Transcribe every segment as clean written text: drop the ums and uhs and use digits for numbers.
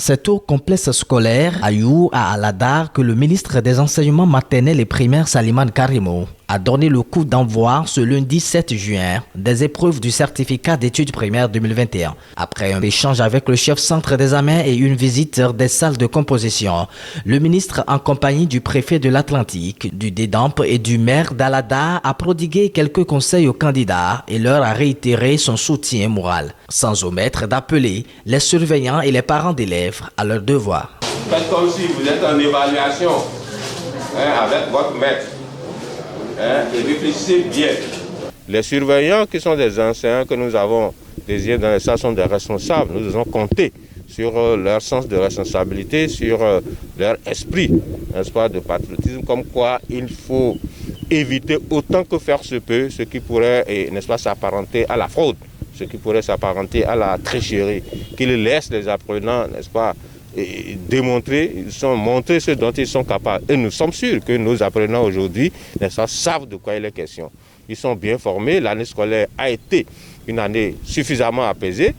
C'est au complexe scolaire Ayou à Aladar que le ministre des Enseignements maternels et primaires Salimane Karimo a donné le coup d'envoi ce lundi 7 juin des épreuves du certificat d'études primaires 2021. Après un échange avec le chef centre d'examen et une visite des salles de composition, le ministre en compagnie du préfet de l'Atlantique, du Dédamp et du maire d'Aladar a prodigué quelques conseils aux candidats et leur a réitéré son soutien moral, sans omettre d'appeler les surveillants et les parents d'élèves à leur devoir. Faites comme si vous êtes en évaluation avec votre maître et réfléchissez bien. Les surveillants qui sont des enseignants que nous avons désignés dans les salles sont des responsables. Nous devons compter sur leur sens de responsabilité, sur leur esprit, n'est-ce pas, de patriotisme, comme quoi il faut éviter autant que faire se peut ce qui pourrait, n'est-ce pas, s'apparenter à la fraude, ce qui pourrait s'apparenter à la tricherie, qu'ils laissent les apprenants, n'est-ce pas, et démontrer, montrer ce dont ils sont capables. Et nous sommes sûrs que nos apprenants aujourd'hui, n'est-ce pas, savent de quoi il est question. Ils sont bien formés, l'année scolaire a été une année suffisamment apaisée.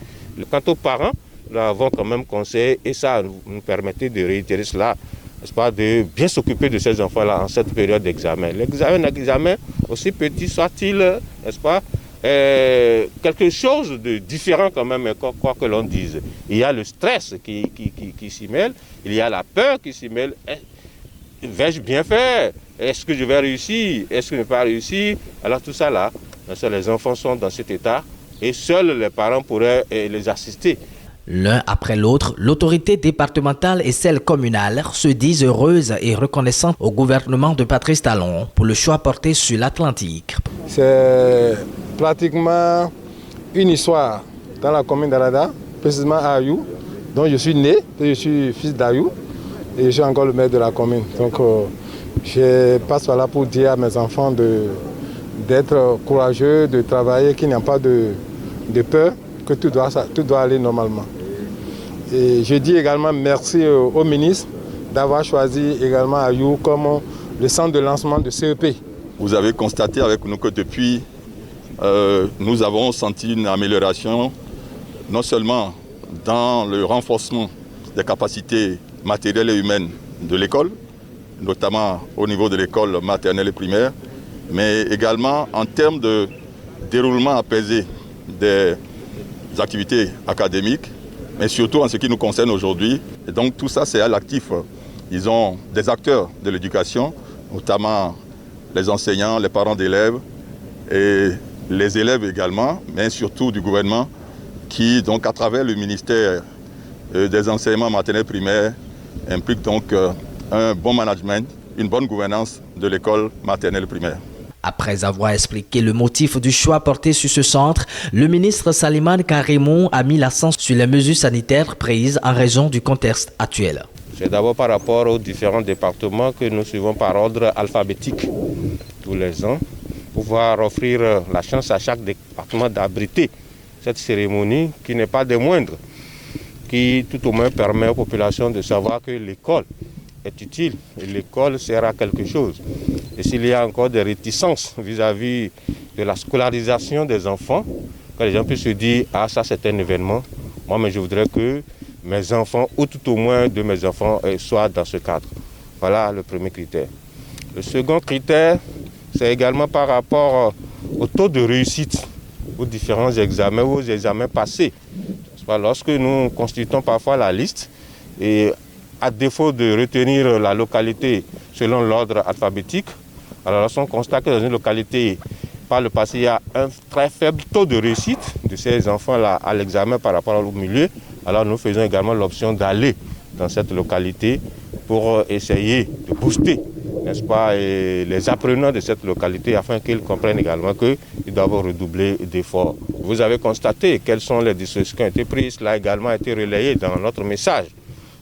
Quant aux parents, nous avons quand même conseillé, et ça nous permettait de réitérer cela, n'est-ce pas, de bien s'occuper de ces enfants-là en cette période d'examen. L'examen, aussi petit soit-il, n'est-ce pas, quelque chose de différent quand même, quoi que l'on dise. Il y a le stress qui s'y mêle, il y a la peur qui s'y mêle. Vais-je bien faire? Est-ce que je vais réussir? Est-ce que je ne vais pas réussir? Alors tout ça là, les enfants sont dans cet état et seuls les parents pourraient les assister. L'un après l'autre, l'autorité départementale et celle communale se disent heureuses et reconnaissantes au gouvernement de Patrice Talon pour le choix porté sur l'Atlantique. C'est pratiquement une histoire dans la commune d'Aladar, précisément à Ayou, dont je suis né, je suis fils d'Ayou et je suis encore le maire de la commune. Donc je passe par là pour dire à mes enfants d'être courageux, de travailler, qu'il n'y a pas de peur, que tout doit aller normalement. Et je dis également merci au ministre d'avoir choisi également Ayou comme le centre de lancement de CEP. Vous avez constaté avec nous que depuis, nous avons senti une amélioration, non seulement dans le renforcement des capacités matérielles et humaines de l'école, notamment au niveau de l'école maternelle et primaire, mais également en termes de déroulement apaisé des activités académiques, mais surtout en ce qui nous concerne aujourd'hui. Et donc tout ça, c'est à l'actif. Ils ont des acteurs de l'éducation, notamment les enseignants, les parents d'élèves et les élèves également, mais surtout du gouvernement qui, donc, à travers le ministère des enseignements maternels primaires, implique donc un bon management, une bonne gouvernance de l'école maternelle primaire. Après avoir expliqué le motif du choix porté sur ce centre, le ministre Salimane Karimo a mis l'accent sur les mesures sanitaires prises en raison du contexte actuel. C'est d'abord par rapport aux différents départements que nous suivons par ordre alphabétique tous les ans, pour pouvoir offrir la chance à chaque département d'abriter cette cérémonie qui n'est pas des moindres, qui tout au moins permet aux populations de savoir que l'école est utile et l'école sert à quelque chose. Et s'il y a encore des réticences vis-à-vis de la scolarisation des enfants, que les gens puissent se dire « Ah, ça c'est un événement, moi mais je voudrais que mes enfants, ou tout au moins de mes enfants, soient dans ce cadre ». Voilà le premier critère. Le second critère, c'est également par rapport au taux de réussite aux différents examens ou aux examens passés. Lorsque nous constituons parfois la liste, et à défaut de retenir la localité selon l'ordre alphabétique, alors lorsqu'on constate que dans une localité, par le passé, il y a un très faible taux de réussite de ces enfants-là à l'examen par rapport au milieu, alors nous faisons également l'option d'aller dans cette localité pour essayer de booster, n'est-ce pas, les apprenants de cette localité afin qu'ils comprennent également qu'ils doivent redoubler d'efforts. Vous avez constaté quelles sont les dispositions qui ont été prises, cela a également été relayé dans notre message,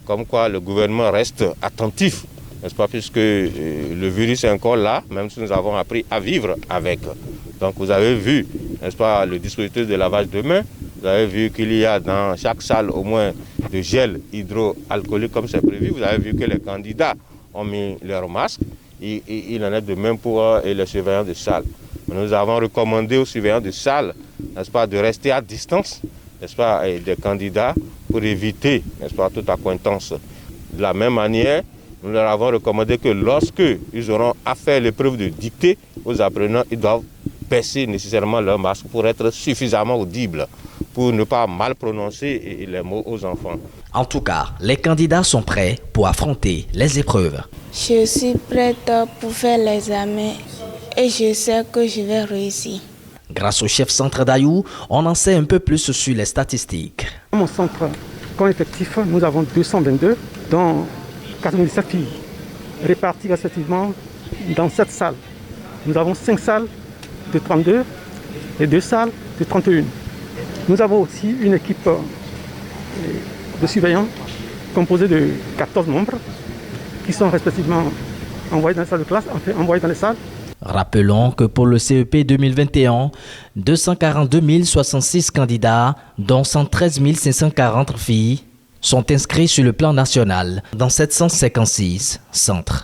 comme quoi le gouvernement reste attentif, n'est-ce pas, puisque le virus est encore là, même si nous avons appris à vivre avec. Donc vous avez vu, n'est-ce pas, le dispositif de lavage de mains, vous avez vu qu'il y a dans chaque salle au moins de gel hydroalcoolique comme c'est prévu, vous avez vu que les candidats ont mis leur masque, il en est de même pour les surveillants de salle. Nous avons recommandé aux surveillants de salle, n'est-ce pas, de rester à distance n'est-ce pas, des candidats pour éviter, n'est-ce pas, toute accointance. De la même manière, nous leur avons recommandé que lorsque ils auront à faire l'épreuve de dictée aux apprenants, ils doivent baisser nécessairement leur masque pour être suffisamment audibles, pour ne pas mal prononcer les mots aux enfants. En tout cas, les candidats sont prêts pour affronter les épreuves. Je suis prête pour faire l'examen et je sais que je vais réussir. Grâce au chef centre d'Ayou, on en sait un peu plus sur les statistiques. Dans mon centre, comme effectif, nous avons 222, dont 97 filles, réparties respectivement dans 7 salles. Nous avons 5 salles de 32 et 2 salles de 31. Nous avons aussi une équipe de surveillants composée de 14 membres qui sont respectivement envoyés dans les salles de classe, enfin envoyés dans les salles. Rappelons que pour le CEP 2021, 242 066 candidats, dont 113 540 filles, sont inscrits sur le plan national dans 756 centres.